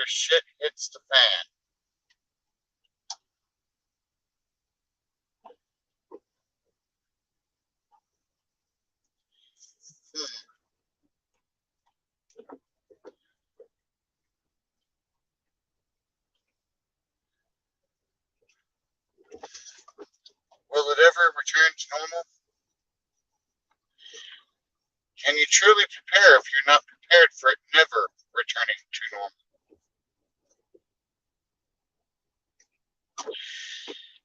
shit hits the fan. Will it ever return to normal? Can you truly prepare if you're not prepared for it never returning to normal?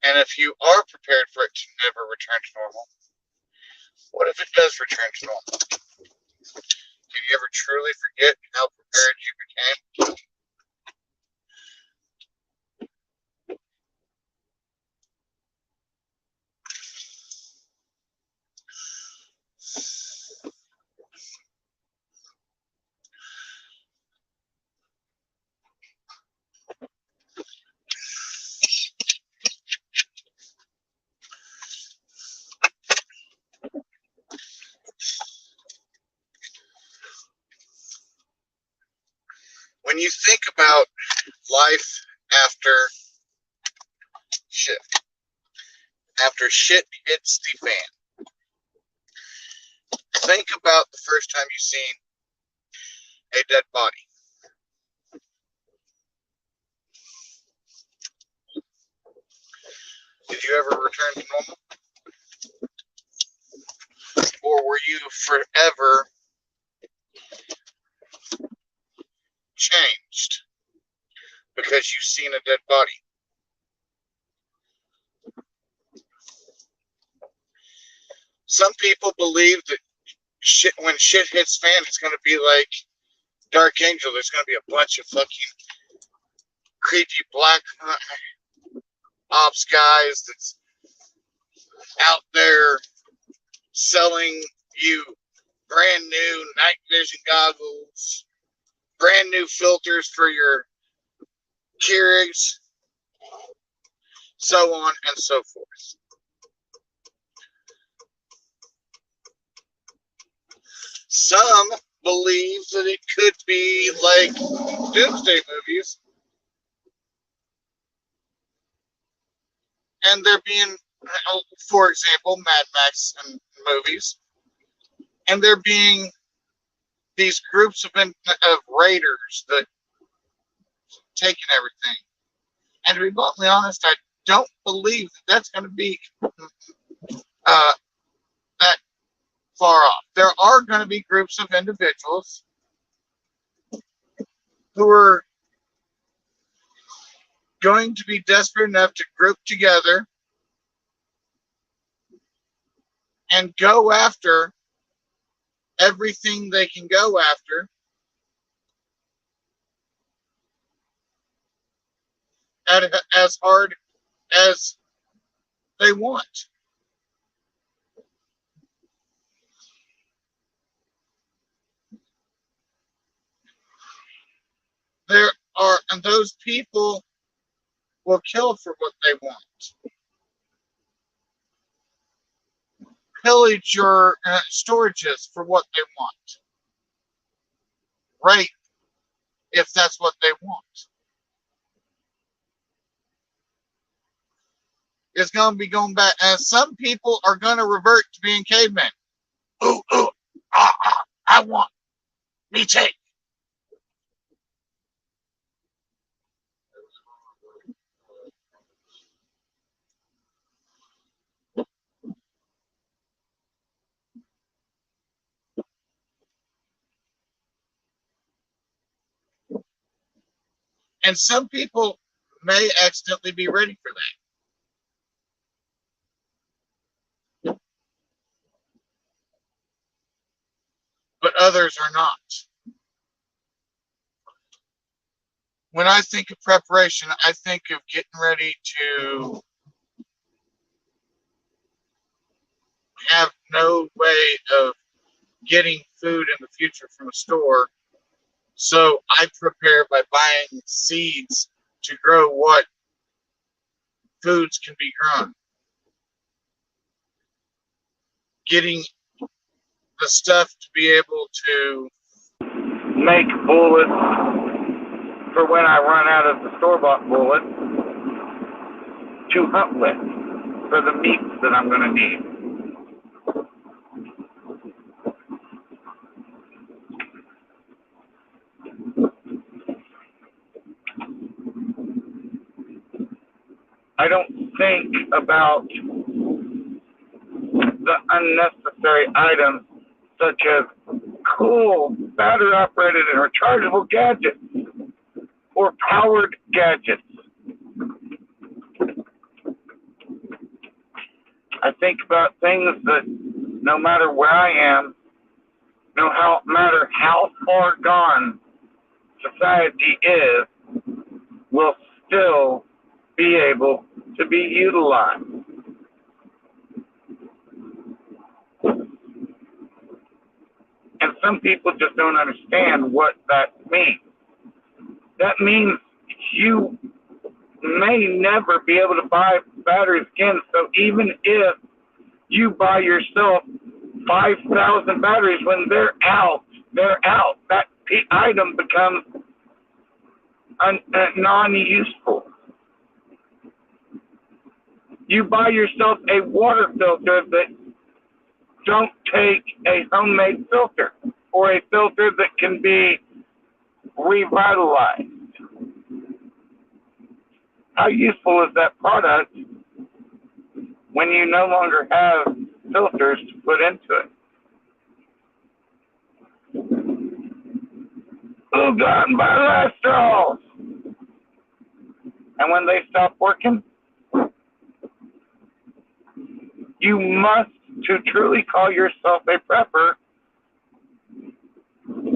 And if you are prepared for it to never return to normal, what if it does return to normal? Can you ever truly forget how prepared you became? When you think about life after shit, after shit hits the fan, think about the first time you seen a dead body. Did you ever return to normal? Or were you forever changed because you've seen a dead body? Some people believe that shit, when shit hits fan, it's going to be like Dark Angel. There's going to be a bunch of fucking creepy black ops guys that's out there selling you brand new night vision goggles, brand new filters for your Keurigs, so on and so forth. Some believe that it could be like doomsday movies, and they're being, for example, Mad Max and movies, and there being these groups of raiders that taking everything. And to be bluntly honest, I don't believe that that's going to be that far off. There are going to be groups of individuals who are going to be desperate enough to group together and go after everything they can go after as hard as they want. There are, and those people will kill for what they want. Pillage your storages for what they want. Right, if that's what they want. It's going to be going back, and some people are going to revert to being cavemen. Ooh, ooh, I want, me take. And some people may accidentally be ready for that. But others are not. When I think of preparation, I think of getting ready to have no way of getting food in the future from a store. So I prepare by buying seeds to grow what foods can be grown. Getting the stuff to be able to make bullets, for when I run out of the store-bought bullets to hunt with for the meats that I'm going to need. I don't think about the unnecessary items such as cool battery-operated and rechargeable gadgets or powered gadgets. I think about things that no matter where I am, no matter how far gone society is, will still be able to be utilized. And some people just don't understand what that means. That means you may never be able to buy batteries again. So even if you buy yourself 5,000 batteries, when they're out. That item becomes non-useful. You buy yourself a water filter that don't take a homemade filter or a filter that can be revitalized. How useful is that product when you no longer have filters to put into it? Who got bilaterals? And when they stop working, you must, to truly call yourself a prepper,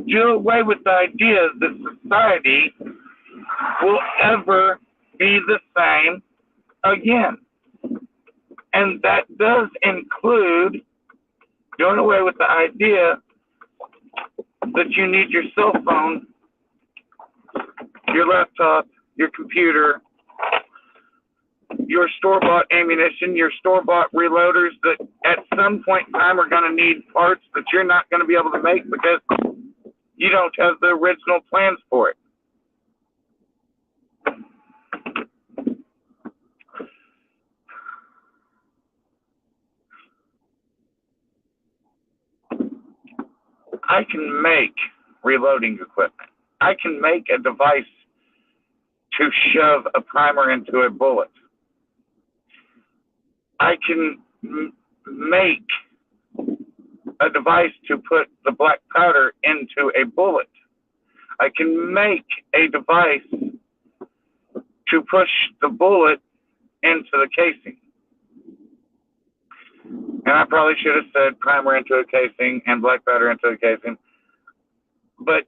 do away with the idea that society will ever be the same again. And that does include doing away with the idea that you need your cell phone, your laptop, your computer, your store-bought ammunition, your store-bought reloaders that at some point in time are going to need parts that you're not going to be able to make because you don't have the original plans for it. I can make reloading equipment. I can make a device to shove a primer into a bullet. I can make a device to put the black powder into a bullet. I can make a device to push the bullet into the casing. And I probably should have said primer into a casing and black powder into a casing. But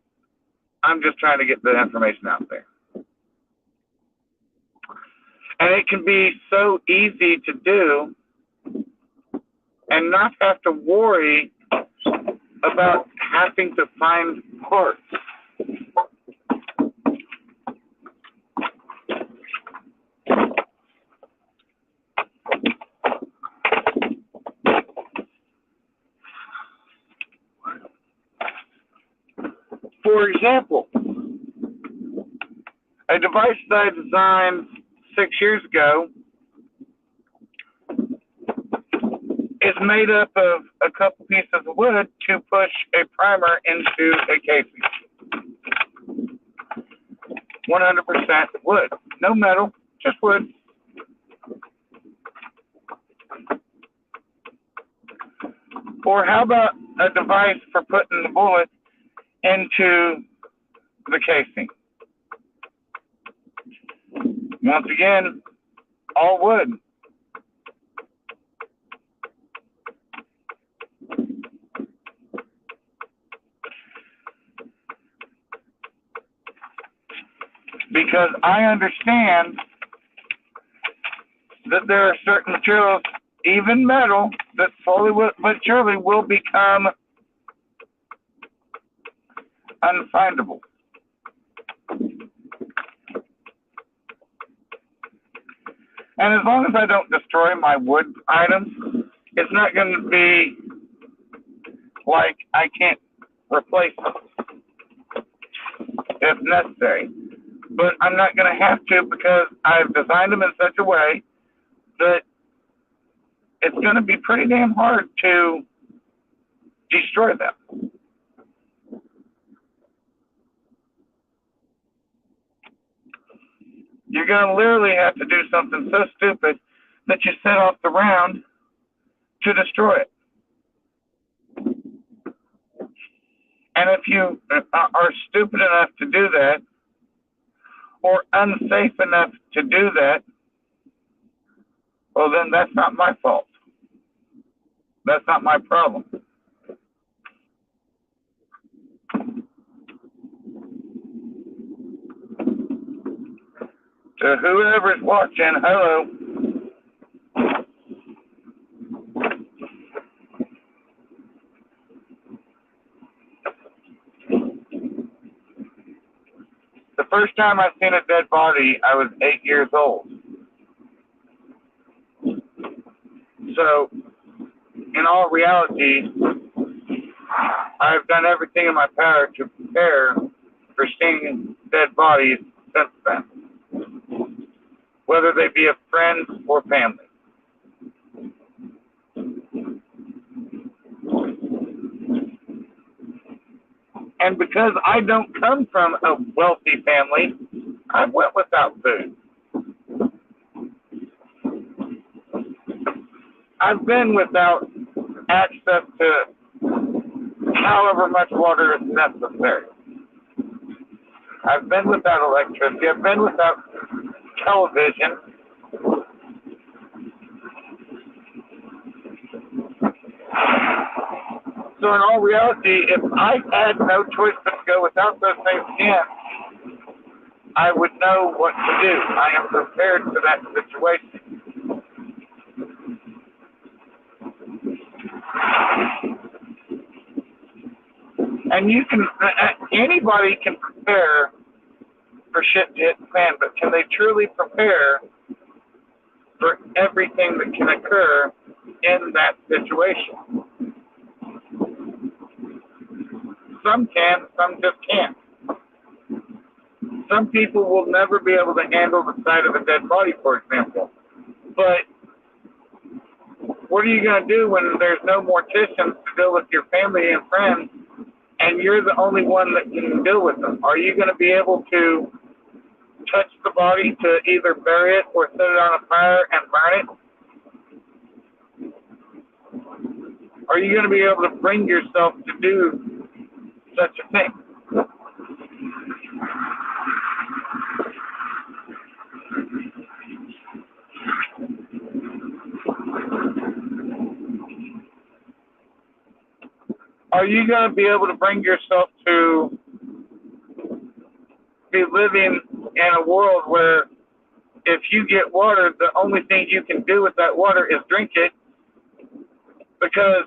I'm just trying to get the information out there. And it can be so easy to do and not have to worry about having to find parts. For example, a device that I designed 6 years ago is made up of a couple pieces of wood to push a primer into a casing. 100% wood. No metal, just wood. Or how about a device for putting the bullet into the casing? Once again, all wood. Because I understand that there are certain materials, even metal, that slowly but surely will become unfindable. And as long as I don't destroy my wood items, it's not going to be like I can't replace them if necessary. but I'm not going to have to because I've designed them in such a way that it's going to be pretty damn hard to destroy them. You're going to literally have to do something so stupid that you set off the round to destroy it. And if you are stupid enough to do that, or unsafe enough to do that, well, then that's not my fault. That's not my problem. To whoever's watching, hello. The first time I seen a dead body, I was 8 years old. So, in all reality, I've done everything in my power to prepare for seeing dead bodies since then, whether they be of friends or family. And because I don't come from a wealthy family, I went without food. I've been without access to however much water is necessary. I've been without electricity. I've been without television. So in all reality, if I had no choice but to go without those things again, I would know what to do. I am prepared for that situation. And you can, anybody can prepare for shit to hit the fan, but can they truly prepare for everything that can occur in that situation? Some can, some just can't. Some people will never be able to handle the sight of a dead body, for example. But what are you going to do when there's no morticians to deal with your family and friends, and you're the only one that can deal with them? Are you going to be able to touch the body to either bury it or set it on a fire and burn it? Are you going to be able to bring yourself to do such a thing? Are you going to be able to bring yourself to be living in a world where if you get water, the only thing you can do with that water is drink it because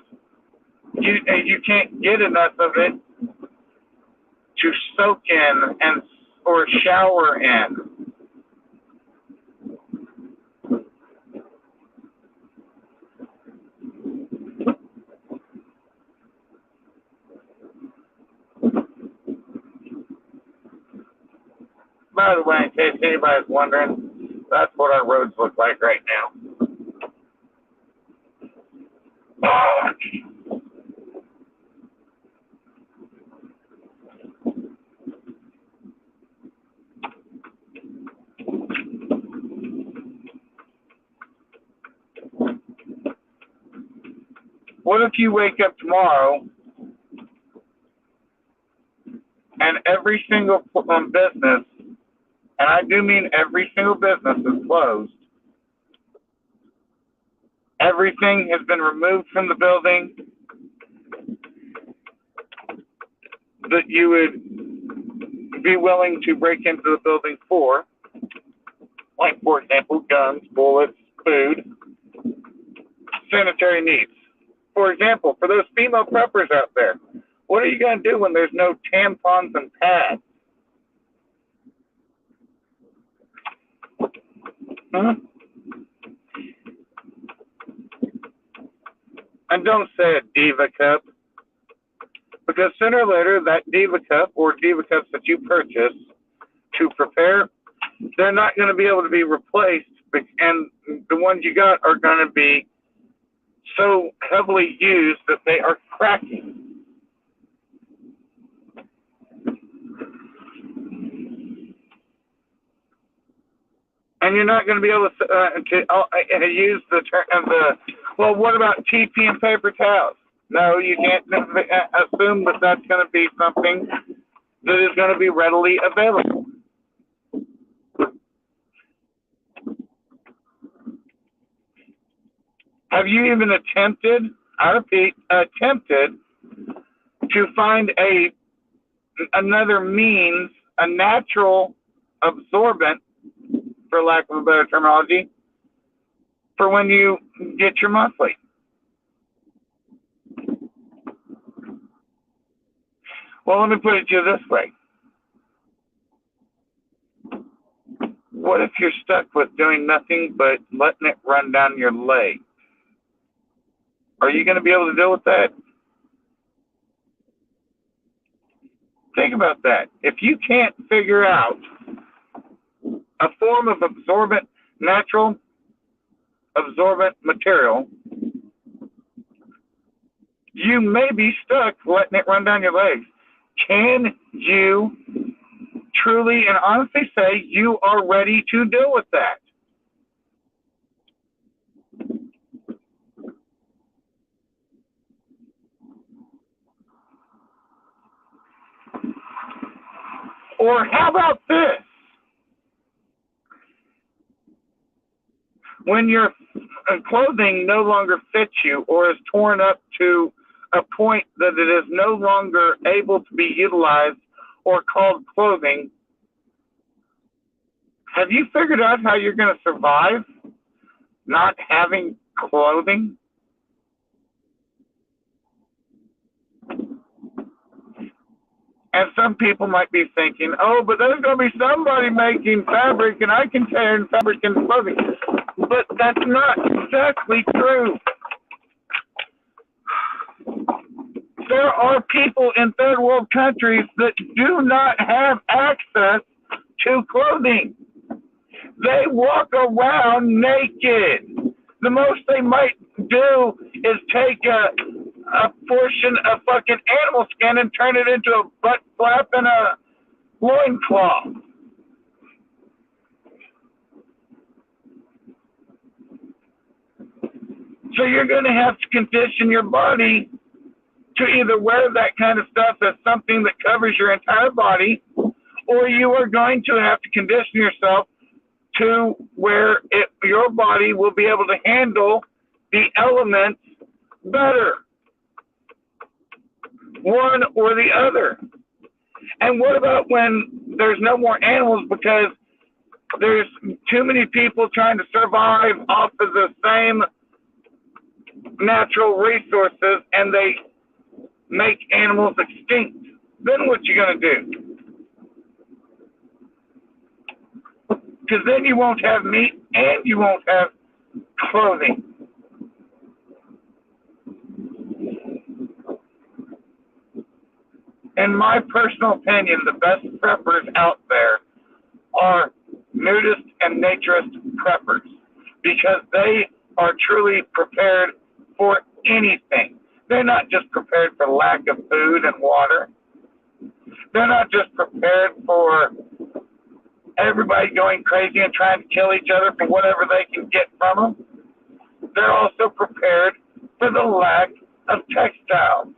you can't get enough of it to soak in and or shower in? By the way, in case anybody's wondering, that's what our roads look like right now. What if you wake up tomorrow and every single business, and I do mean every single business, is closed? Everything has been removed from the building that you would be willing to break into the building for, like, for example, guns, bullets, food, sanitary needs. For example, for those female preppers out there, what are you going to do when there's no tampons and pads? And don't say a Diva cup, because sooner or later that Diva cup or Diva cups that you purchase to prepare, they're not going to be able to be replaced, and the ones you got are going to be so heavily used that they are cracking. And you're not going to be able to use the term well, what about TP and paper towels? No, you can't assume that that's going to be something that is going to be readily available. Have you even attempted, I repeat, attempted to find another means, a natural absorbent, for lack of a better terminology, for when you get your monthly? Well, let me put it to you this way. What if you're stuck with doing nothing but letting it run down your leg? Are you going to be able to deal with that? Think about that. If you can't figure out a form of absorbent, natural absorbent material, you may be stuck letting it run down your legs. Can you truly and honestly say you are ready to deal with that? Or how about this? When your clothing no longer fits you or is torn up to a point that it is no longer able to be utilized or called clothing, have you figured out how you're going to survive not having clothing? And some people might be thinking, oh, but there's going to be somebody making fabric and I can turn fabric into clothing. But that's not exactly true. There are people in third world countries that do not have access to clothing. They walk around naked. The most they might do is take a portion of fucking animal skin and turn it into a butt flap and a loincloth. So you're going to have to condition your body to either wear that kind of stuff as something that covers your entire body, or you are going to have to condition yourself to where your body will be able to handle the elements better, one or the other. And what about when there's no more animals because there's too many people trying to survive off of the same natural resources and they make animals extinct? Then what you gonna do? Because then you won't have meat and you won't have clothing. In my personal opinion, the best preppers out there are nudist and naturist preppers because they are truly prepared for anything. They're not just prepared for lack of food and water. They're not just prepared for everybody going crazy and trying to kill each other for whatever they can get from them. They're also prepared for the lack of textiles.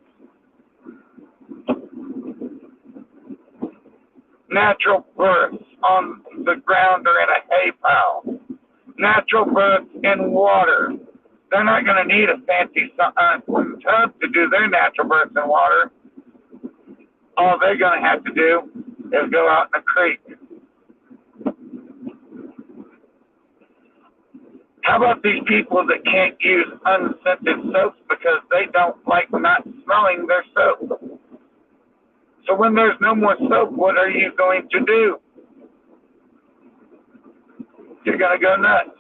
Natural births on the ground or in a hay pile. Natural births in water. They're not going to need a fancy tub to do their natural births in water. All they're going to have to do is go out in a creek. How about these people that can't use unscented soaps because they don't like not smelling their soap? So when there's no more soap, what are you going to do? You're going to go nuts.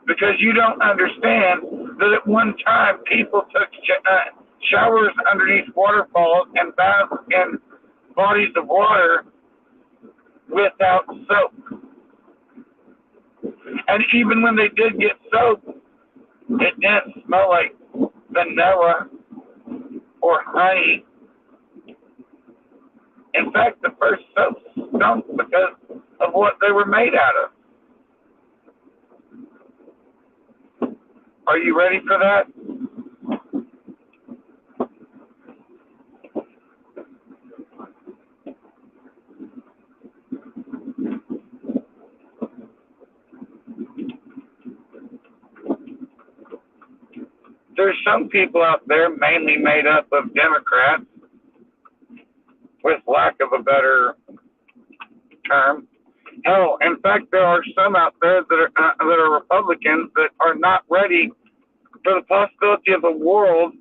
Because you don't understand that at one time people took showers underneath waterfalls and baths in bodies of water without soap. And even when they did get soap, it didn't smell like vanilla or honey. In fact, the first soaps stunk because of what they were made out of. Are you ready for that? There's some people out there, mainly made up of Democrats, with lack of a better term. Hell, in fact, there are some out there that are Republicans that are not ready for the possibility of a world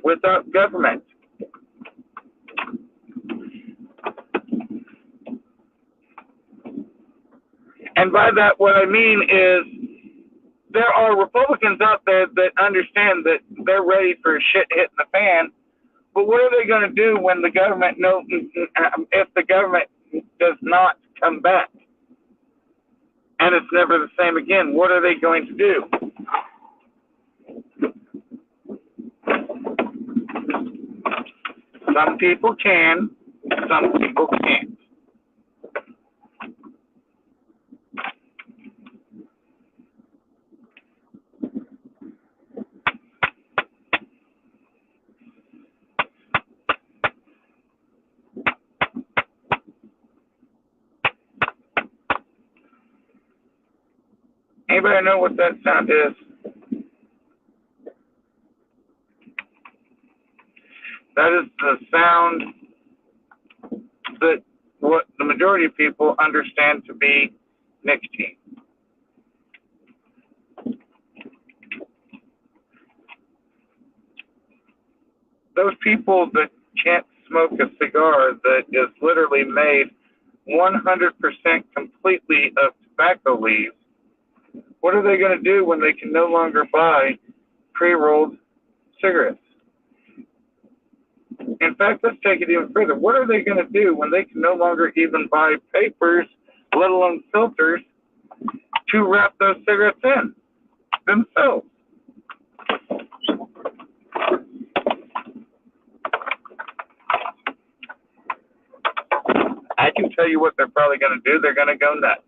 without government. And by that, what I mean is there are Republicans out there that understand that they're ready for shit hitting the fan. But what are they going to do when the government if the government does not come back and it's never the same again? What are they going to do? Some people can, some people can't. Anybody know what that sound is? That is the sound that what the majority of people understand to be nicotine. Those people that can't smoke a cigar that is literally made 100% completely of tobacco leaves, what are they going to do when they can no longer buy pre-rolled cigarettes? In fact, let's take it even further. What are they going to do when they can no longer even buy papers, let alone filters, to wrap those cigarettes in themselves? I can tell you what they're probably going to do. They're going to go nuts.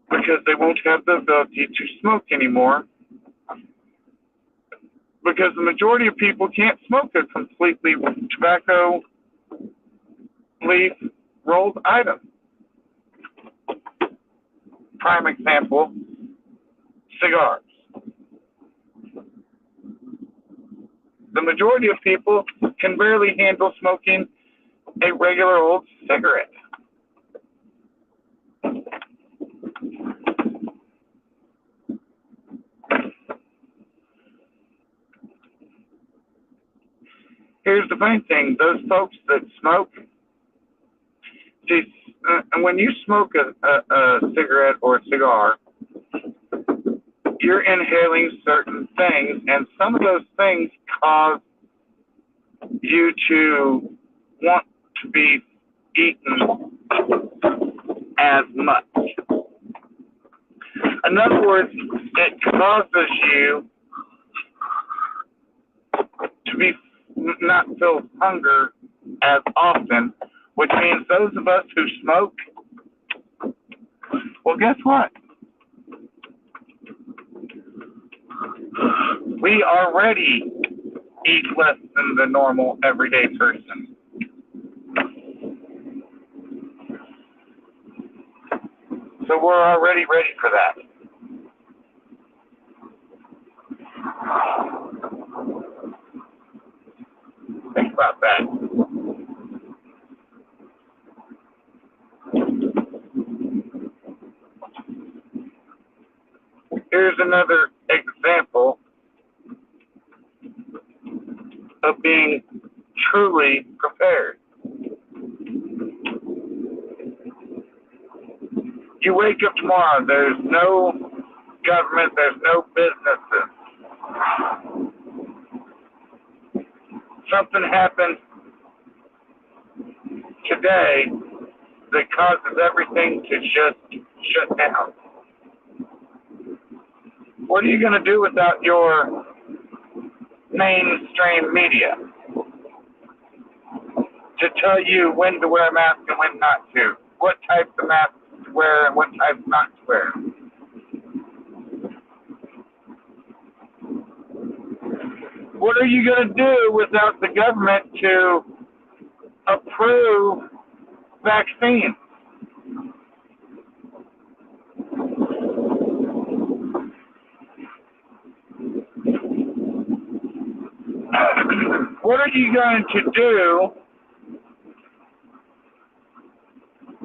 Because they won't have the ability to smoke anymore. Because the majority of people can't smoke a completely tobacco leaf rolled item. Prime example, cigars. The majority of people can barely handle smoking a regular old cigarette. Here's the funny thing, those folks that smoke, see, when you smoke a cigarette or a cigar, you're inhaling certain things, and some of those things cause you to want to be eaten as much. In other words, it causes you to be not feel hunger as often, which means those of us who smoke, well, guess what? We already eat less than the normal everyday person. So we're already ready for that. Think about that. Here's another example of being truly prepared. You wake up tomorrow, there's no government, there's no businesses. Something happened today that causes everything to just shut down. What are you going to do without your mainstream media to tell you when to wear a mask and when not to? What types of masks to wear and what types not to wear? What are you going to do without the government to approve vaccines? What are you going to do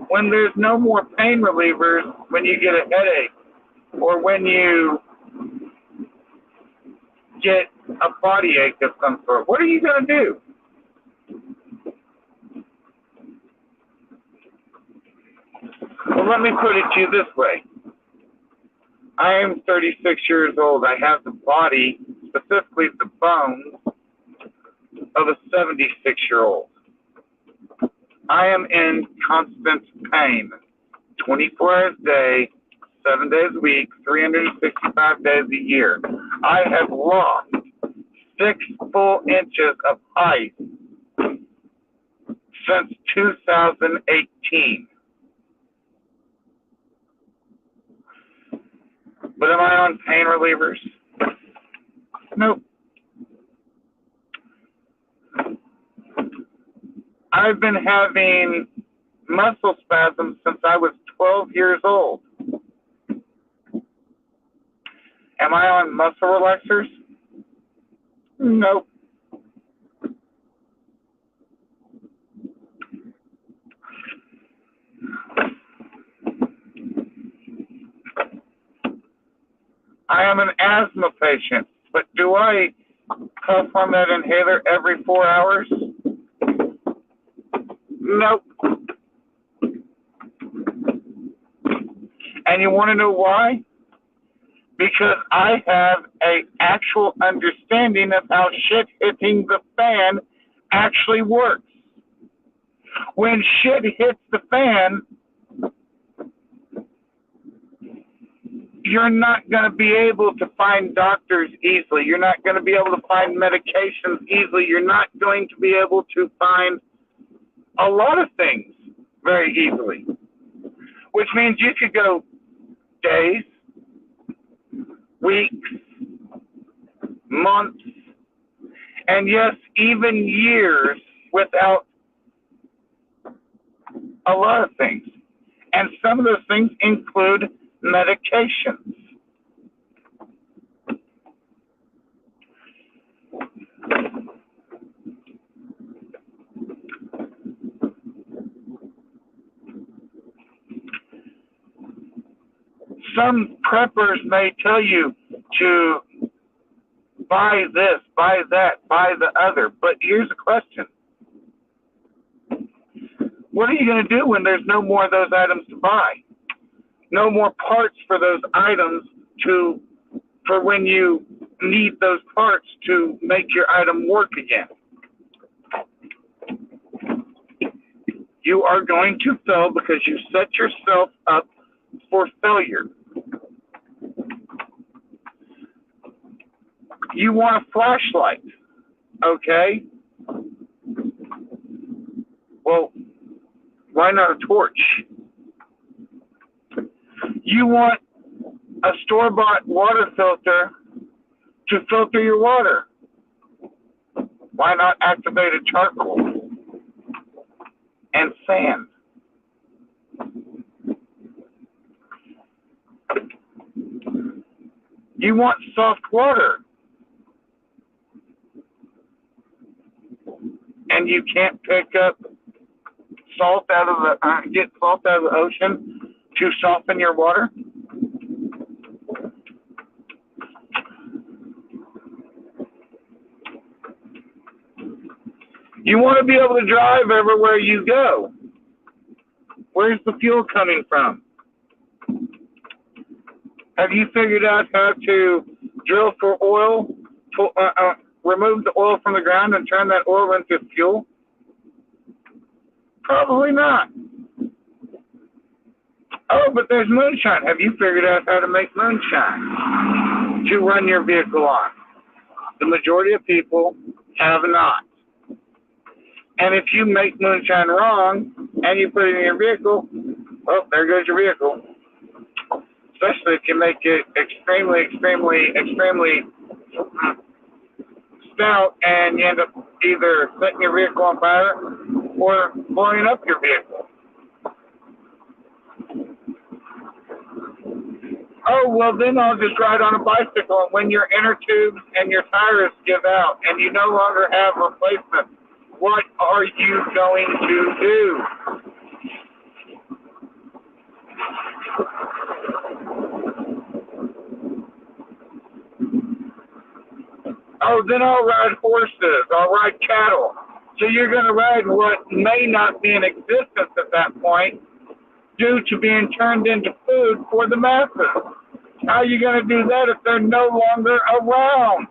when there's no more pain relievers when you get a headache or when you get a body ache of some sort? What are you going to do? Well, let me put it to you this way. I am 36 years old. I have the body, specifically the bones, of a 76-year-old. I am in constant pain, 24 hours a day, 7 days a week, 365 days a year. I have lost 6 full inches of height since 2018. But am I on pain relievers? Nope. I've been having muscle spasms since I was 12 years old. Am I on muscle relaxers? Nope. I am an asthma patient, but do I puff on that inhaler every 4 hours? Nope. And you want to know why? Because I have an actual understanding of how shit hitting the fan actually works. When shit hits the fan, you're not going to be able to find doctors easily. You're not going to be able to find medications easily. You're not going to be able to find a lot of things very easily, which means you could go days, weeks, months, and yes, even years without a lot of things. And some of those things include medications. Some preppers may tell you to buy this, buy that, buy the other, but here's the question. What are you going to do when there's no more of those items to buy? No more parts for those items for when you need those parts to make your item work again. You are going to fail because you set yourself up for failure. You want a flashlight, okay? Well, why not a torch? You want a store-bought water filter to filter your water. Why not activated charcoal and sand? You want soft water, and you can't pick up salt out of get salt out of the ocean to soften your water. You want to be able to drive everywhere you go. Where's the fuel coming from? Have you figured out how to drill for oil, remove the oil from the ground and turn that oil into fuel? Probably not. Oh, but there's moonshine. Have you figured out how to make moonshine to run your vehicle on? The majority of people have not. And if you make moonshine wrong and you put it in your vehicle, well, there goes your vehicle. Especially if you make it extremely stout and you end up either setting your vehicle on fire or blowing up your vehicle. Oh, well, then I'll just ride on a bicycle, and when your inner tubes and your tires give out and you no longer have replacement, what are you going to do? Oh, then I'll ride horses, I'll ride cattle. So you're going to ride what may not be in existence at that point due to being turned into food for the masses. How are you going to do that if they're no longer around?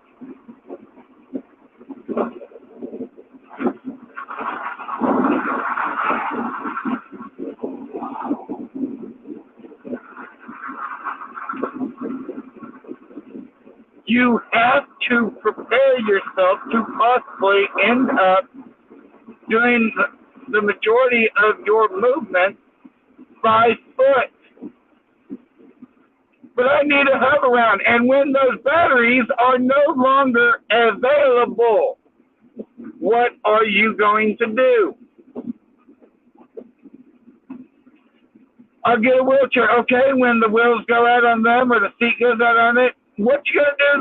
You have to prepare yourself to possibly end up doing the majority of your movement by foot. But I need a hub around, and when those batteries are no longer available, what are you going to do? I'll get a wheelchair. Okay, when the wheels go out on them or the seat goes out on it, what you gonna do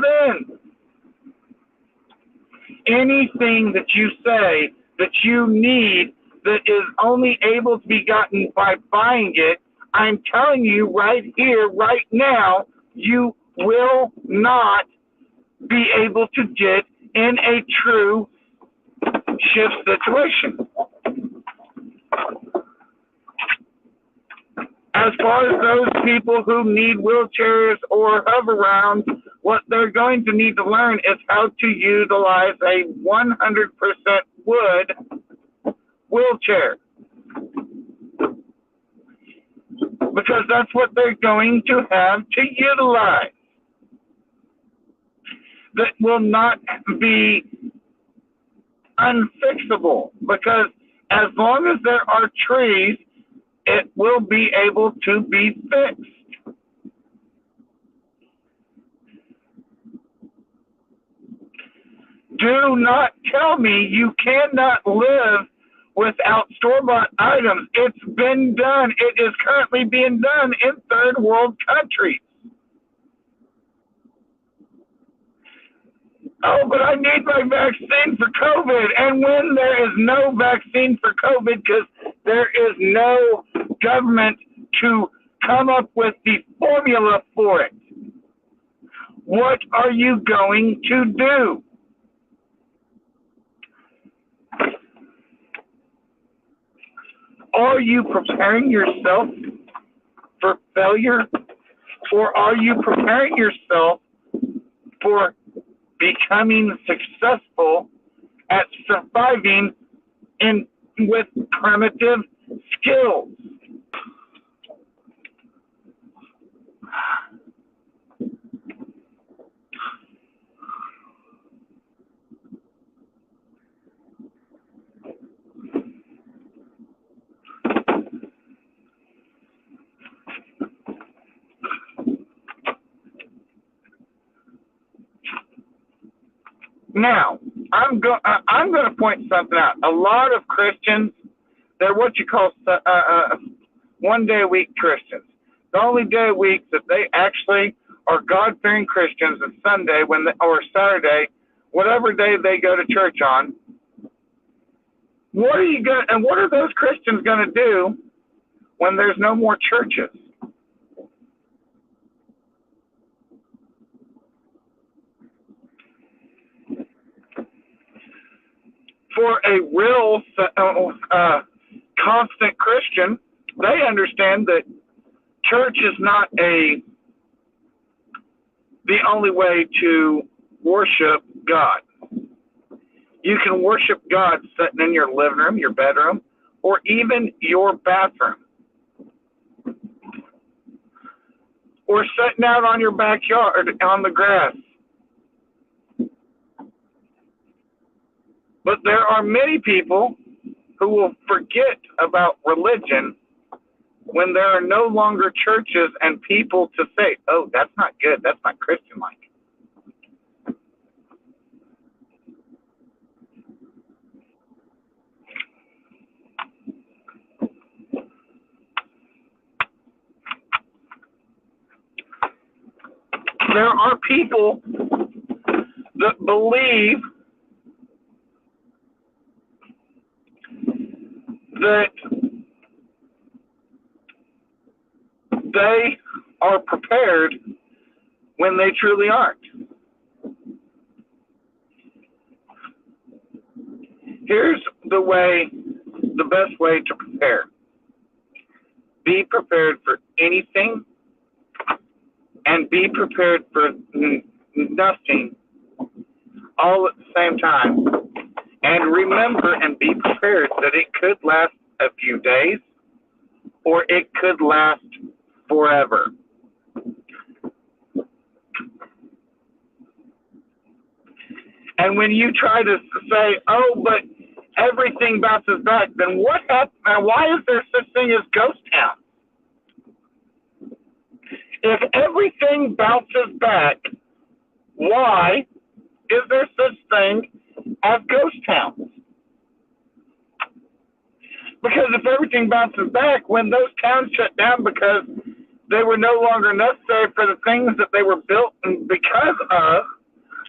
then? Anything that you say that you need that is only able to be gotten by buying it, I'm telling you right here, right now, you will not be able to get in a true shift situation. As far as those people who need wheelchairs or hover-arounds, what they're going to need to learn is how to utilize a 100% wood wheelchair. Because that's what they're going to have to utilize. That will not be unfixable, because as long as there are trees, it will be able to be fixed. Do not tell me you cannot live without store-bought items. It's been done. It is currently being done in third world countries. Oh, but I need my vaccine for COVID. And when there is no vaccine for COVID because there is no government to come up with the formula for it, what are you going to do? Are you preparing yourself for failure, or are you preparing yourself for becoming successful at surviving with primitive skills? Now, I'm going to point something out. A lot of Christians, they're what you call one-day-a-week Christians. The only day a week that they actually are God-fearing Christians is Sunday or Saturday, whatever day they go to church on. What are those Christians going to do when there's no more churches? For a real constant Christian, they understand that church is not a the only way to worship God. You can worship God sitting in your living room, your bedroom, or even your bathroom. Or sitting out on your backyard on the grass. But there are many people who will forget about religion when there are no longer churches and people to say, oh, that's not good, that's not Christian-like. There are people that believe that they are prepared when they truly aren't. Here's the best way to prepare. Be prepared for anything and be prepared for nothing all at the same time. And remember and be prepared that it could last a few days or it could last forever. And when you try to say, oh, but everything bounces back, then what happened? Why is there such thing as ghost town? If everything bounces back, why is there such thing as ghost towns? Because if everything bounces back, when those towns shut down because they were no longer necessary for the things that they were built because of,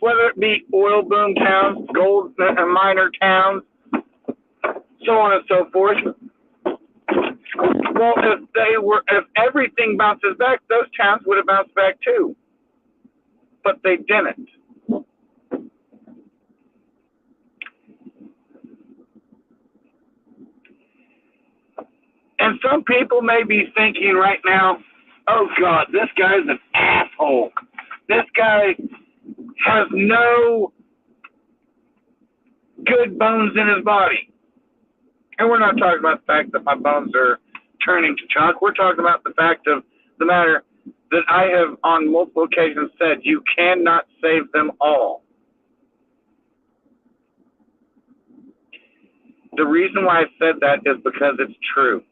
whether it be oil boom towns, gold miner towns, so on and so forth. Well, if everything bounces back, those towns would have bounced back too. But they didn't. And some people may be thinking right now, oh God, this guy's an asshole. This guy has no good bones in his body. And we're not talking about the fact that my bones are turning to chalk. We're talking about the fact of the matter that I have on multiple occasions said, you cannot save them all. The reason why I said that is because it's true.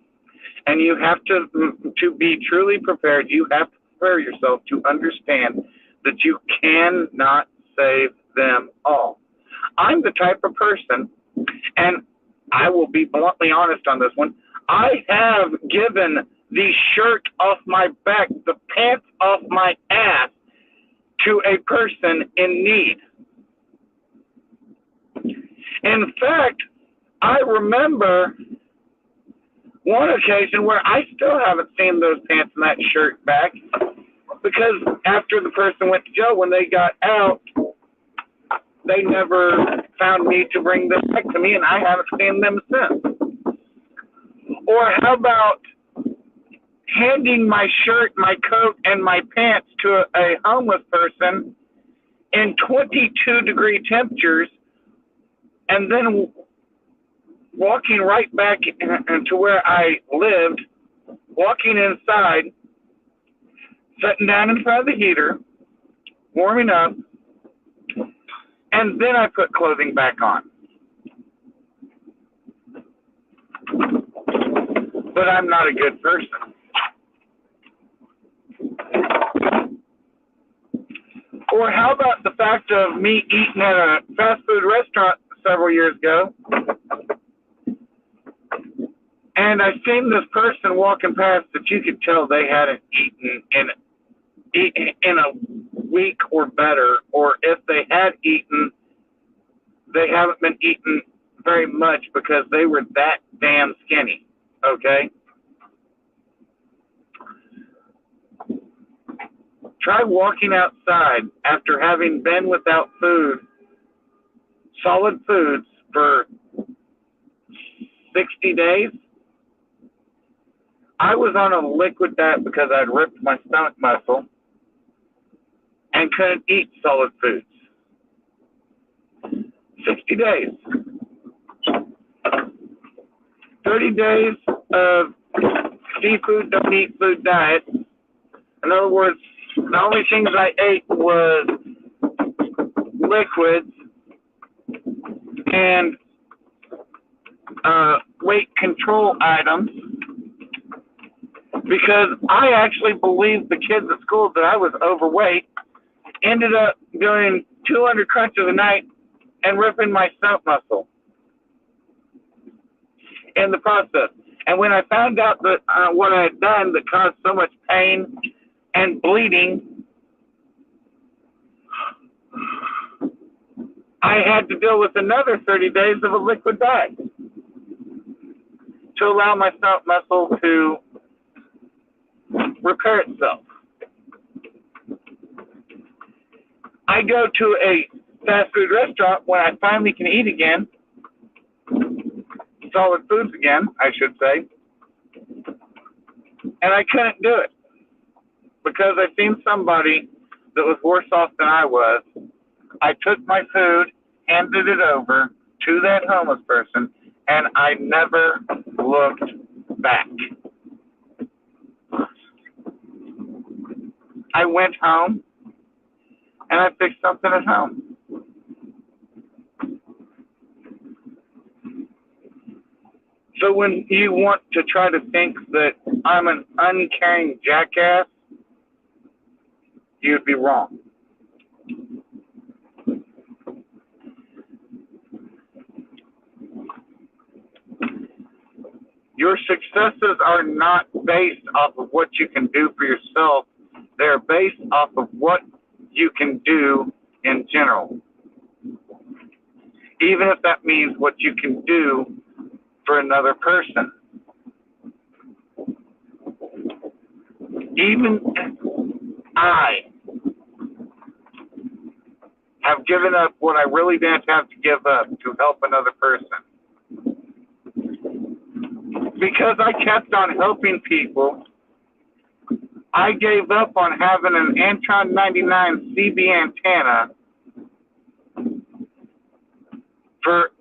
And you have to be truly prepared, you have to prepare yourself to understand that you cannot save them all. I'm the type of person, and I will be bluntly honest on this one, I have given the shirt off my back, the pants off my ass to a person in need. In fact, I remember one occasion where I still haven't seen those pants and that shirt back because after the person went to jail, when they got out, they never found me to bring them back to me, and I haven't seen them since. Or how about handing my shirt, my coat, and my pants to a homeless person in 22-degree temperatures and then walking right back to where I lived, walking inside, sitting down in front of the heater, warming up, and then I put clothing back on. But I'm not a good person. Or how about the fact of me eating at a fast food restaurant several years ago, and I seen this person walking past that you could tell they hadn't eaten in a week or better, or if they had eaten, they haven't been eating very much because they were that damn skinny, okay? Try walking outside after having been without food, solid foods, for 60 days. I was on a liquid diet because I'd ripped my stomach muscle. and couldn't eat solid foods. 60 days. 30 days of seafood, don't eat food diet. In other words, the only things I ate was liquids and weight control items, because I actually believed the kids at school that I was overweight, ended up doing 200 crunches a night and ripping my stomach muscle in the process. And when I found out that what I had done that caused so much pain and bleeding, I had to deal with another 30 days of a liquid diet to allow my stomach muscle to repair itself. I go to a fast food restaurant when I finally can eat again, solid foods again, I should say, and I couldn't do it because I seen somebody that was worse off than I was. I took my food, handed it over to that homeless person, and I never looked back. I went home and I fixed something at home. So when you want to try to think that I'm an uncaring jackass, you'd be wrong. Your successes are not based off of what you can do for yourself. They're based off of what you can do in general. Even if that means what you can do for another person. Even I have given up what I really didn't have to give up to help another person. Because I kept on helping people, I gave up on having an Antron 99 CB antenna for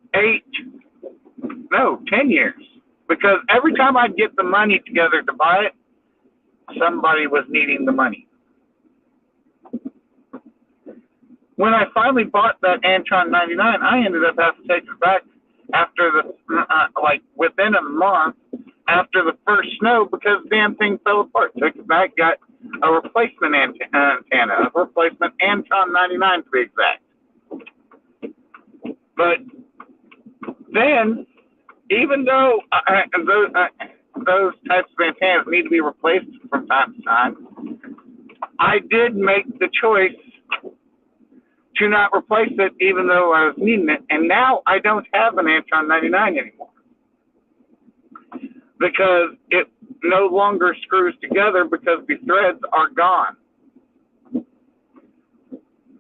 10 years. Because every time I'd get the money together to buy it, somebody was needing the money. When I finally bought that Antron 99, I ended up having to take it back after within a month after the first snow because the damn thing fell apart. Took it back, got a replacement antenna, a replacement Antron 99 to be exact. But then, even though those types of antennas need to be replaced from time to time, I did make the choice to not replace it even though I was needing it. And now I don't have an Antron 99 anymore because it no longer screws together because the threads are gone.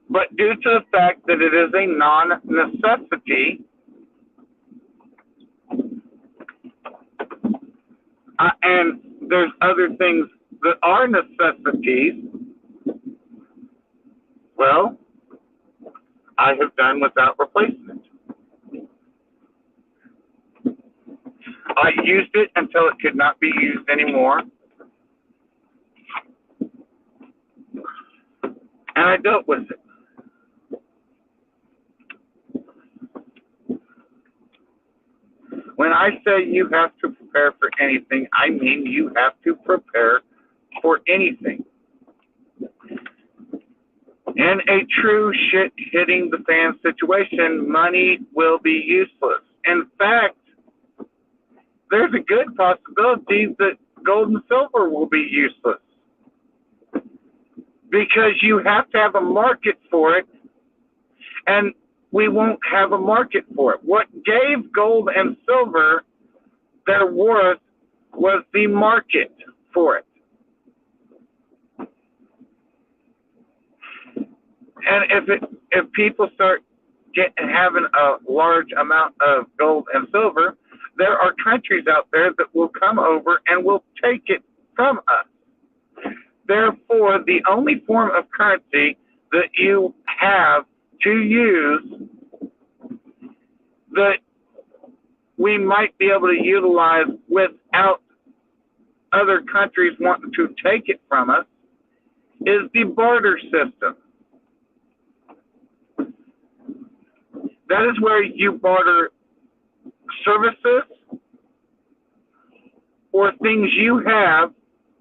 But due to the fact that it is a non-necessity, and there's other things that are necessities, well, I have done without replacing it. I used it until it could not be used anymore. And I dealt with it. When I say you have to prepare for anything, I mean you have to prepare for anything. In a true shit hitting the fan situation, money will be useless. In fact, there's a good possibility that gold and silver will be useless because you have to have a market for it, and we won't have a market for it. What gave gold and silver their worth was the market for it. And if people start having a large amount of gold and silver, there are countries out there that will come over and will take it from us. Therefore, the only form of currency that you have to use that we might be able to utilize without other countries wanting to take it from us is the barter system. That is where you barter services or things you have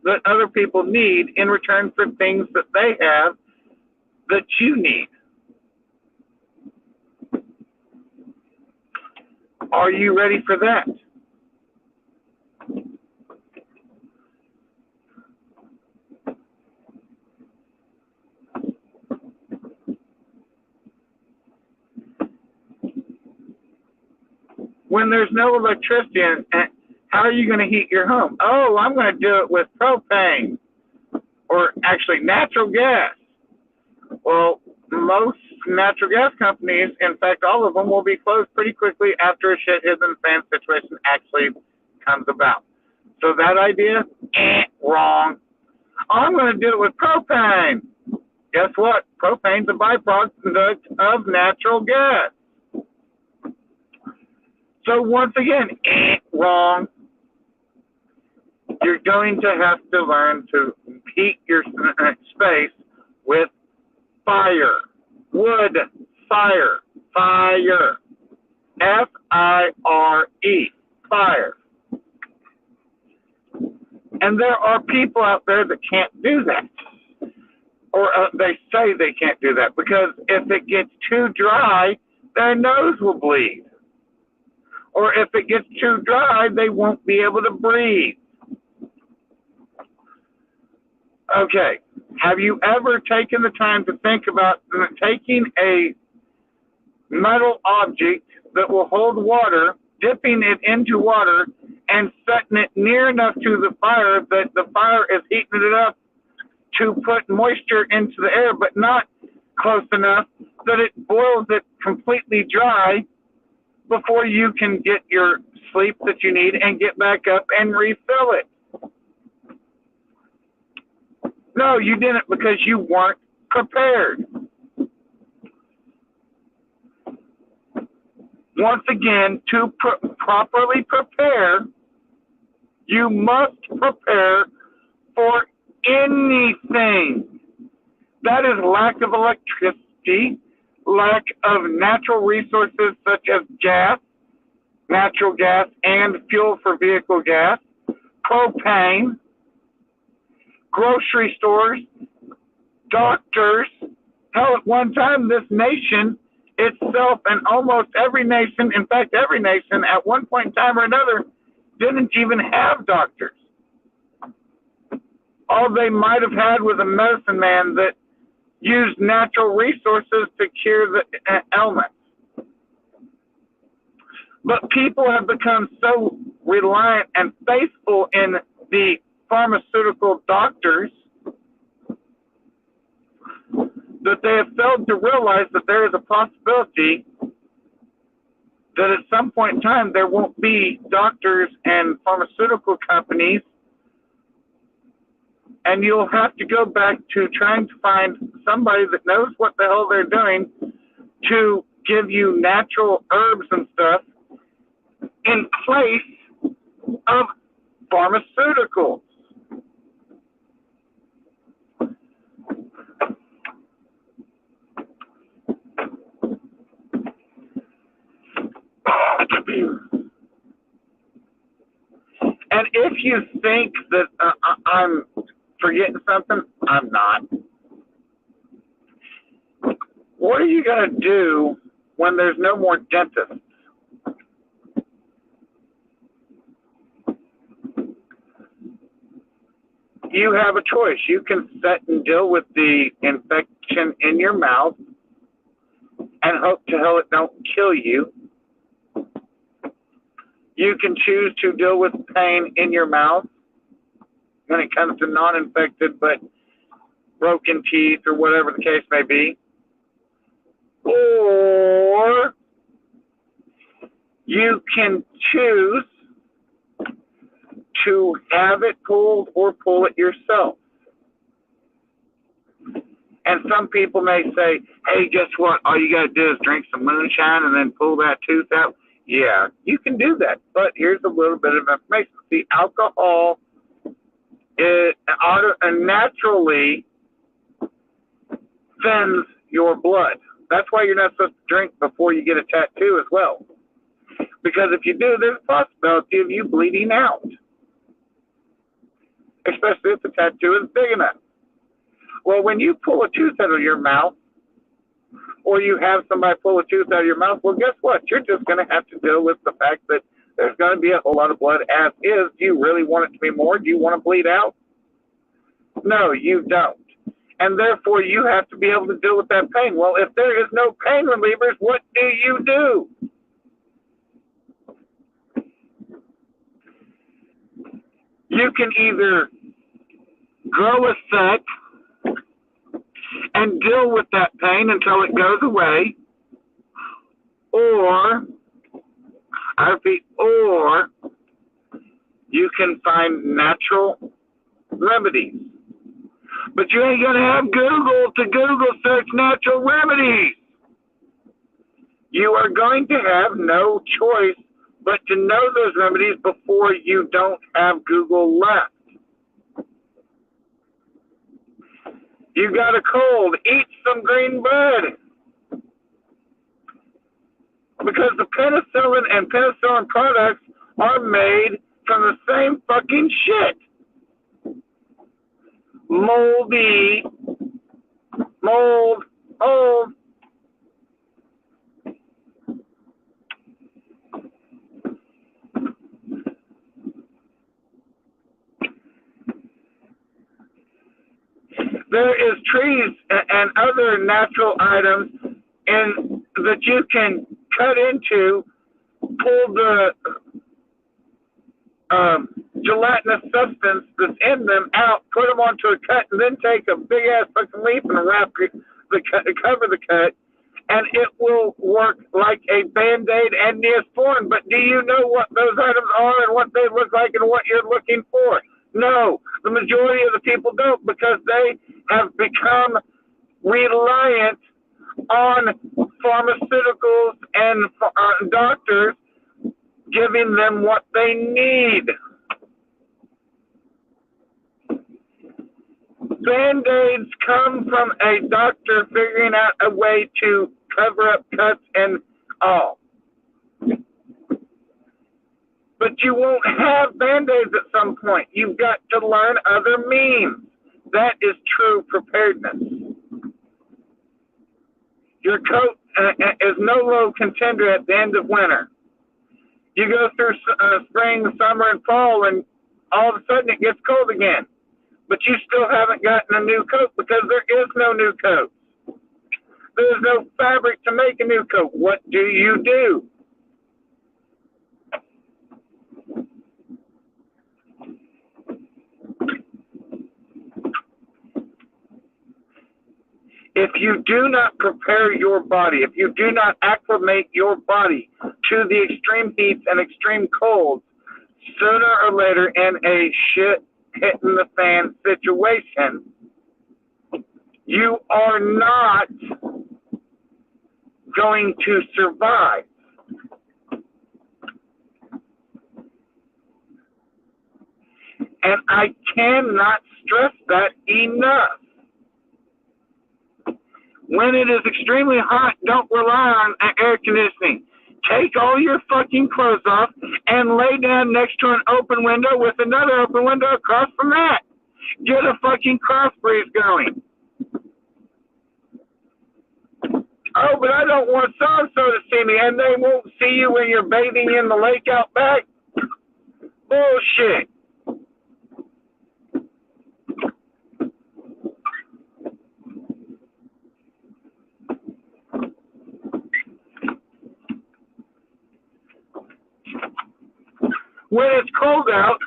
that other people need in return for things that they have that you need. Are you ready for that? When there's no electricity, how are you going to heat your home? Oh, I'm going to do it with propane, or actually natural gas. Well, most natural gas companies, in fact, all of them, will be closed pretty quickly after a shit hit in the fan situation actually comes about. So that idea, wrong. Oh, I'm going to do it with propane. Guess what? Propane's a byproduct of natural gas. So once again, wrong. You're going to have to learn to heat your space with fire. Wood, fire, fire. F-I-R-E, fire. And there are people out there that can't do that. Or they say they can't do that because if it gets too dry, their nose will bleed. Or if it gets too dry, they won't be able to breathe. Okay, have you ever taken the time to think about taking a metal object that will hold water, dipping it into water, and setting it near enough to the fire that the fire is heating it up to put moisture into the air, but not close enough that it boils it completely dry before you can get your sleep that you need and get back up and refill it? No, you didn't, because you weren't prepared. Once again, to properly prepare, you must prepare for anything. That is lack of electricity, lack of natural resources such as gas, natural gas, and fuel for vehicle gas, propane, grocery stores, doctors. Hell, at one time, this nation itself and almost every nation, in fact, every nation at one point in time or another, didn't even have doctors. All they might have had was a medicine man that used natural resources to cure the ailments. But people have become so reliant and faithful in the pharmaceutical doctors that they have failed to realize that there is a possibility that at some point in time there won't be doctors and pharmaceutical companies, and you'll have to go back to trying to find somebody that knows what the hell they're doing to give you natural herbs and stuff in place of pharmaceuticals. And if you think that I'm forgetting something, I'm not. What are you going to do when there's no more dentists? You have a choice. You can sit and deal with the infection in your mouth and hope to hell it don't kill you. You can choose to deal with pain in your mouth when it comes to non-infected but broken teeth or whatever the case may be. Or you can choose to have it pulled or pull it yourself. And some people may say, hey, guess what? All you got to do is drink some moonshine and then pull that tooth out. Yeah, you can do that. But here's a little bit of information. See, alcohol naturally thins your blood. That's why you're not supposed to drink before you get a tattoo as well. Because if you do, there's a possibility of you bleeding out. Especially if the tattoo is big enough. Well, when you pull a tooth out of your mouth, or you have somebody pull a tooth out of your mouth, well, guess what? You're just going to have to deal with the fact that there's going to be a whole lot of blood as is. Do you really want it to be more? Do you want to bleed out? No, you don't. And therefore, you have to be able to deal with that pain. Well, if there is no pain relievers, what do you do? You can either grow a set and deal with that pain until it goes away, or, I repeat, or you can find natural remedies. But you ain't going to have Google search natural remedies. You are going to have no choice but to know those remedies before you don't have Google left. You got a cold, eat some green bud. Because the penicillin and penicillin products are made from the same fucking shit. Mold. There is trees and other natural items that you can cut into, pull the gelatinous substance that's in them out, put them onto a cut, and then take a big ass fucking leaf and cover the cut, and it will work like a Band-Aid and Neosporin. But do you know what those items are and what they look like and what you're looking for? No, the majority of the people don't, because they have become reliant on pharmaceuticals and doctors giving them what they need. Band-Aids come from a doctor figuring out a way to cover up cuts and all. But you won't have Band-Aids at some point. You've got to learn other means. That is true preparedness. Your coat is no low contender at the end of winter. You go through spring, summer, and fall, and all of a sudden it gets cold again. But you still haven't gotten a new coat because there is no new coat. There's no fabric to make a new coat. What do you do? If you do not prepare your body, if you do not acclimate your body to the extreme heats and extreme colds, sooner or later in a shit hitting the fan situation, you are not going to survive. And I cannot stress that enough. When it is extremely hot, don't rely on air conditioning. Take all your fucking clothes off and lay down next to an open window with another open window across from that. Get a fucking cross breeze going. Oh, but I don't want so-and-so to see me, and they won't see you when you're bathing in the lake out back. Bullshit. When it's cold out,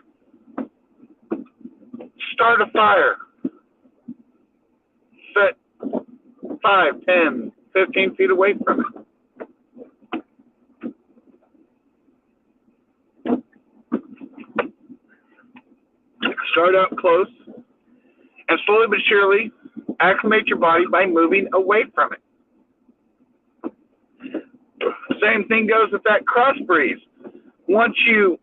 start a fire. Set 5, 10, 15 feet away from it. Start out close, and slowly but surely, acclimate your body by moving away from it. Same thing goes with that cross breeze. Once you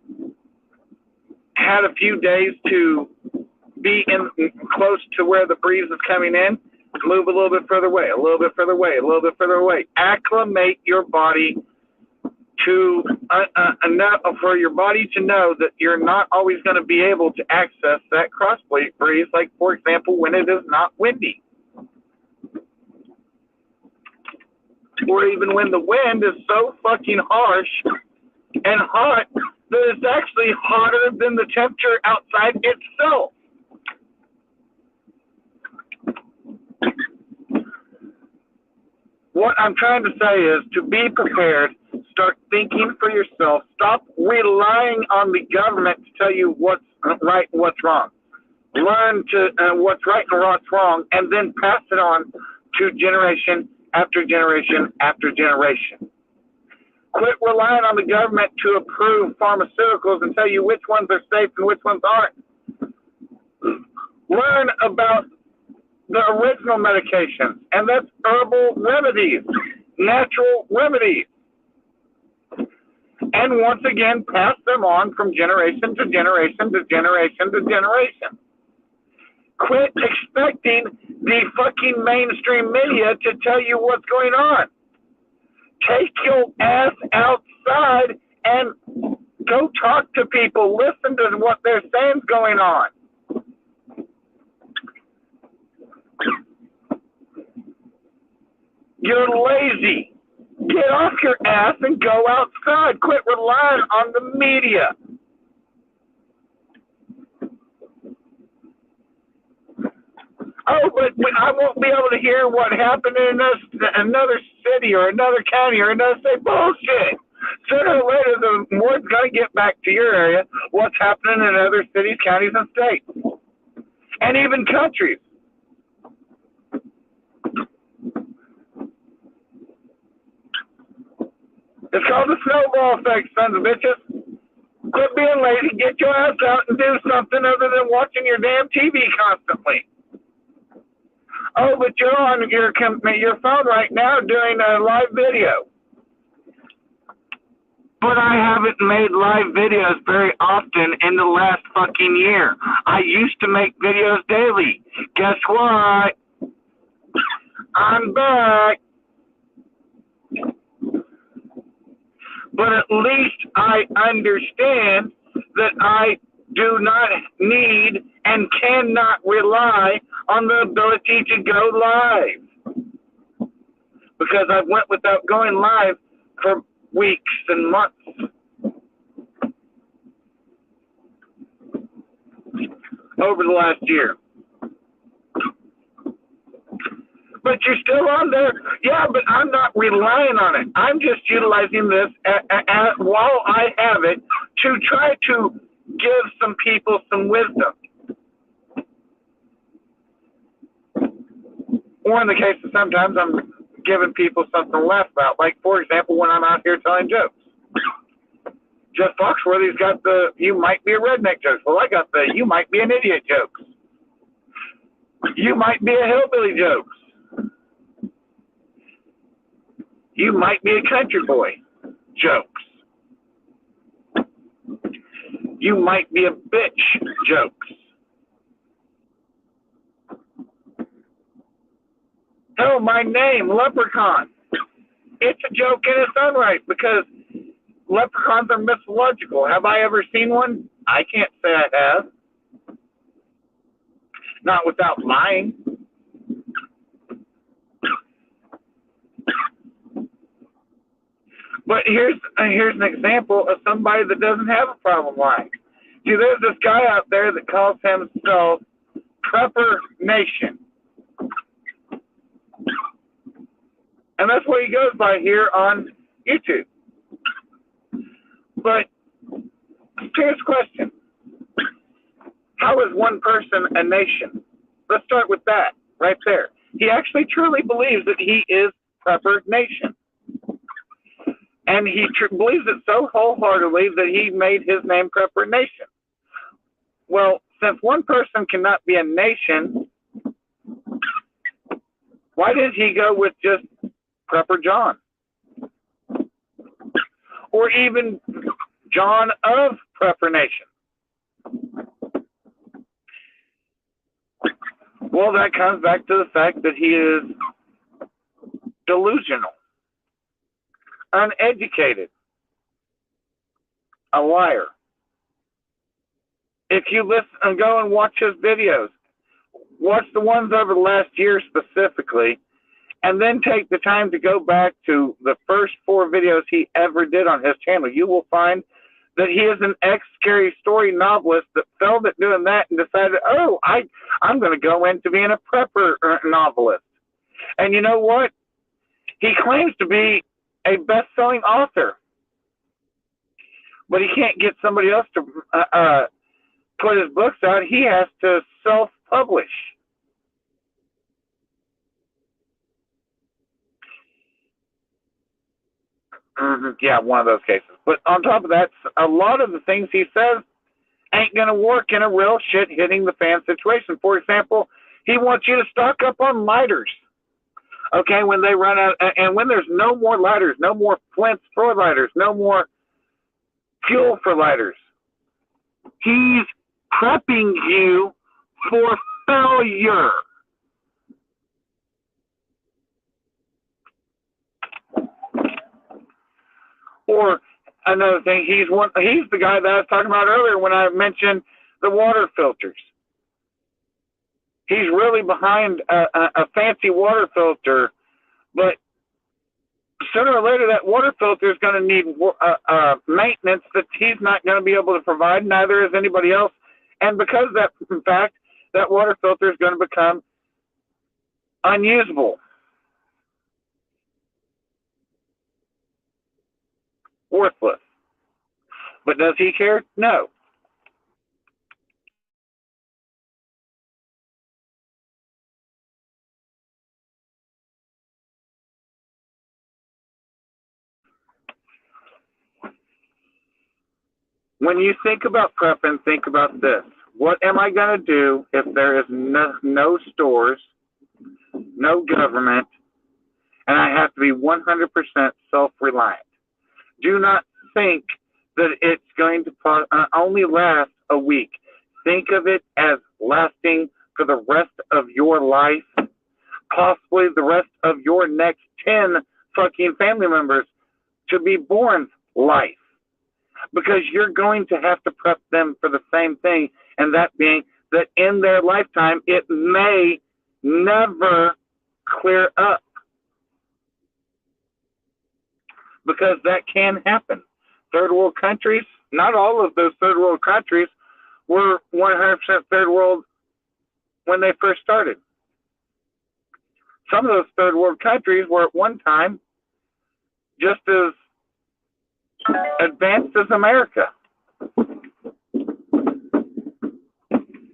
had a few days to be in close to where the breeze is coming in, move a little bit further away, a little bit further away, a little bit further away. Acclimate your body to enough for your body to know that you're not always going to be able to access that cross breeze, like, for example, when it is not windy. Or even when the wind is so fucking harsh and hot that it's actually hotter than the temperature outside itself. What I'm trying to say is to be prepared, start thinking for yourself, stop relying on the government to tell you what's right and what's wrong. Learn to what's right and what's wrong, and then pass it on to generation after generation after generation. Quit relying on the government to approve pharmaceuticals and tell you which ones are safe and which ones aren't. Learn about the original medications, and that's herbal remedies, natural remedies. And once again, pass them on from generation to generation to generation to generation. Quit expecting the fucking mainstream media to tell you what's going on. Take your ass outside and go talk to people. Listen to what they're saying's going on. You're lazy. Get off your ass and go outside. Quit relying on the media. Oh, but I won't be able to hear what happened in another city or another county or another state. Bullshit. Sooner or later, the word's going to get back to your area what's happening in other cities, counties, and states. And even countries. It's called the snowball effect, sons of bitches. Quit being lazy. Get your ass out and do something other than watching your damn TV constantly. Oh, but you're on your phone right now doing a live video. But I haven't made live videos very often in the last fucking year. I used to make videos daily. Guess what? I'm back. But at least I understand that I do not need and cannot rely on the ability to go live. Because I went without going live for weeks and months. Over the last year. But you're still on there. Yeah, but I'm not relying on it. I'm just utilizing this while I have it to try to give some people some wisdom. Or in the case of sometimes I'm giving people something to laugh about. Like, for example, when I'm out here telling jokes. Jeff Foxworthy's got the "you might be a redneck" jokes. Well, I got the "you might be an idiot" jokes. You might be a hillbilly jokes. You might be a country boy jokes. You might be a bitch jokes. Oh, my name, Leprechaun. It's a joke in its own right because leprechauns are mythological. Have I ever seen one? I can't say I have. Not without lying. But here's an example of somebody that doesn't have a problem lying. See, there's this guy out there that calls himself Prepper Nation. And that's what he goes by here on YouTube. But here's the question. How is one person a nation? Let's start with that right there. He actually truly believes that he is Prepper Nation. And he believes it so wholeheartedly that he made his name Prepper Nation. Well, since one person cannot be a nation, Why didn't he go with just Prepper John? Or even John of Prepper Nation? Well, that comes back to the fact that he is delusional, uneducated, a liar. If you listen and go and watch his videos, watch the ones over the last year specifically, and then take the time to go back to the first 4 videos he ever did on his channel, you will find that he is an ex-scary story novelist that failed at doing that and decided, oh, I'm going to go into being a prepper novelist. And you know what? He claims to be a best-selling author, but he can't get somebody else to put his books out. He has to self-publish. Yeah, one of those cases. But on top of that, a lot of the things he says ain't going to work in a real shit hitting the fan situation. For example, he wants you to stock up on lighters. Okay, when they run out, and when there's no more lighters, no more flints for lighters, no more fuel for lighters, he's prepping you for failure. Or another thing, he's the guy that I was talking about earlier when I mentioned the water filters. He's really behind a fancy water filter, but sooner or later that water filter is going to need maintenance that he's not going to be able to provide, neither is anybody else. And because of that, in fact, that water filter is going to become unusable, worthless. But does he care? No. When you think about prepping, think about this. What am I going to do if there is no stores, no government, and I have to be 100% self-reliant? Do not think that it's going to only last a week. Think of it as lasting for the rest of your life, possibly the rest of your next 10 fucking family members to be born's life. Because you're going to have to prep them for the same thing, and that being that in their lifetime, it may never clear up. Because that can happen. Third world countries, not all of those third world countries were 100% third world when they first started. Some of those third world countries were at one time just as advanced as America.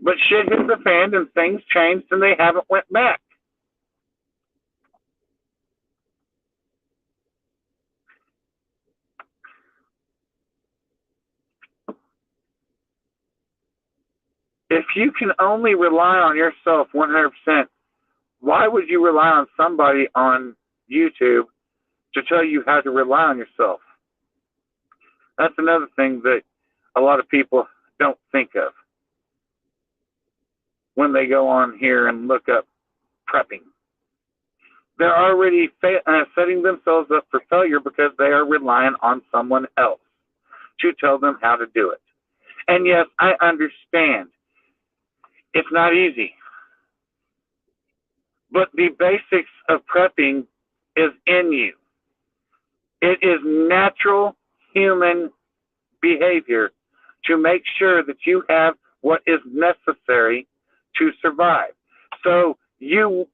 But shit hit the fan and things changed and they haven't went back. If you can only rely on yourself 100%, why would you rely on somebody on YouTube to tell you how to rely on yourself? That's another thing that a lot of people don't think of when they go on here and look up prepping. They're already setting themselves up for failure because they are relying on someone else to tell them how to do it. And yes, I understand. It's not easy. But the basics of prepping is in you. It is natural human behavior to make sure that you have what is necessary to survive. So you,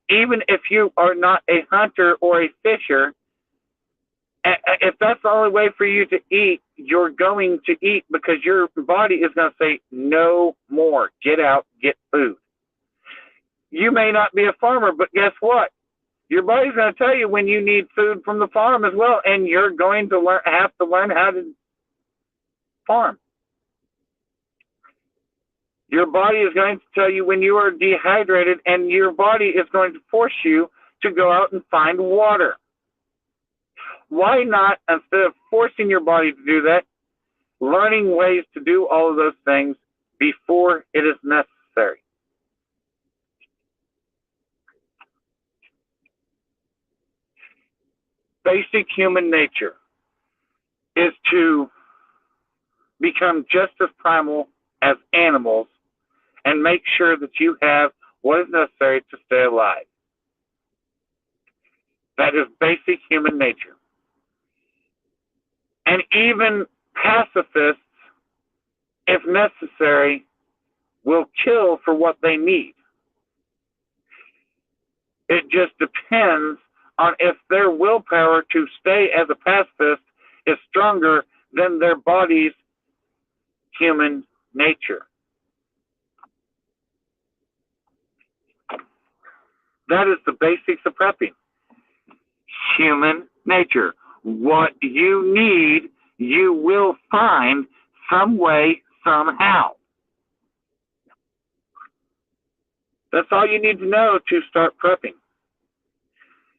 even if you are not a hunter or a fisher, if that's the only way for you to eat, you're going to eat because your body is going to say, no more, get out, get food. You may not be a farmer, but guess what? Your body's going to tell you when you need food from the farm as well, and you're going to have to learn how to farm. Your body is going to tell you when you are dehydrated, and your body is going to force you to go out and find water. Why not, instead of forcing your body to do that, learning ways to do all of those things before it is necessary? Basic human nature is to become just as primal as animals and make sure that you have what is necessary to stay alive. That is basic human nature. And even pacifists, if necessary, will kill for what they need. It just depends on if their willpower to stay as a pacifist is stronger than their body's human nature. That is the basics of prepping. Human nature. What you need, you will find some way, somehow. That's all you need to know to start prepping.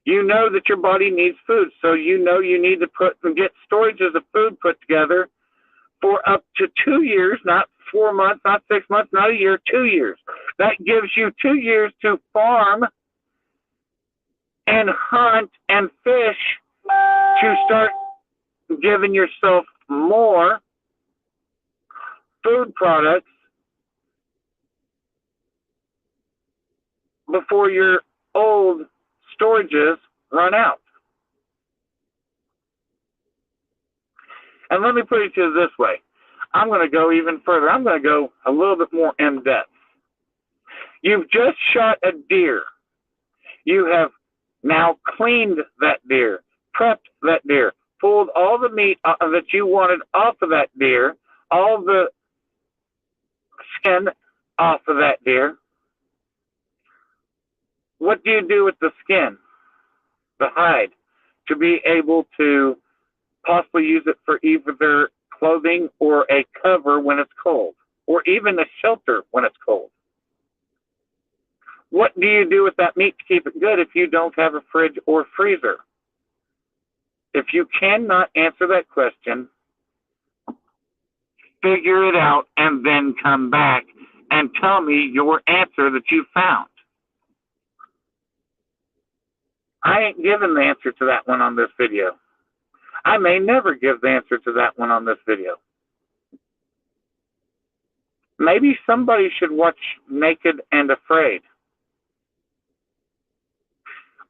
You know that your body needs food, so you know you need to get storages of food put together for up to 2 years, not 4 months, not 6 months, not a year, 2 years. That gives you 2 years to farm and hunt and fish to start giving yourself more food products before your old storages run out. And let me put it to you this way. I'm going to go even further. I'm going to go a little bit more in depth. You've just shot a deer. You have now cleaned that deer, prepped that deer, pulled all the meat that you wanted off of that deer, all the skin off of that deer. What do you do with the skin, the hide, to be able to possibly use it for either clothing or a cover when it's cold, or even a shelter when it's cold? What do you do with that meat to keep it good if you don't have a fridge or freezer? If you cannot answer that question, figure it out and then come back and tell me your answer that you found. I ain't giving the answer to that one on this video. I may never give the answer to that one on this video. Maybe somebody should watch Naked and Afraid.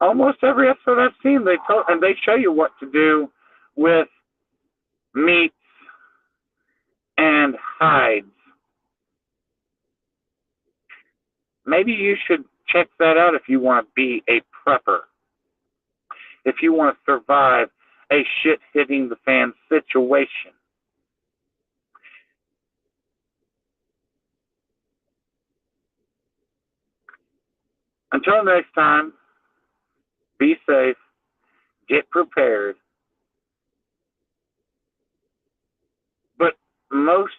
Almost every episode I've seen, they show you what to do with meats and hides. Maybe you should check that out if you want to be a prepper. If you want to survive a shit hitting the fan situation. Until next time, be safe, get prepared, but most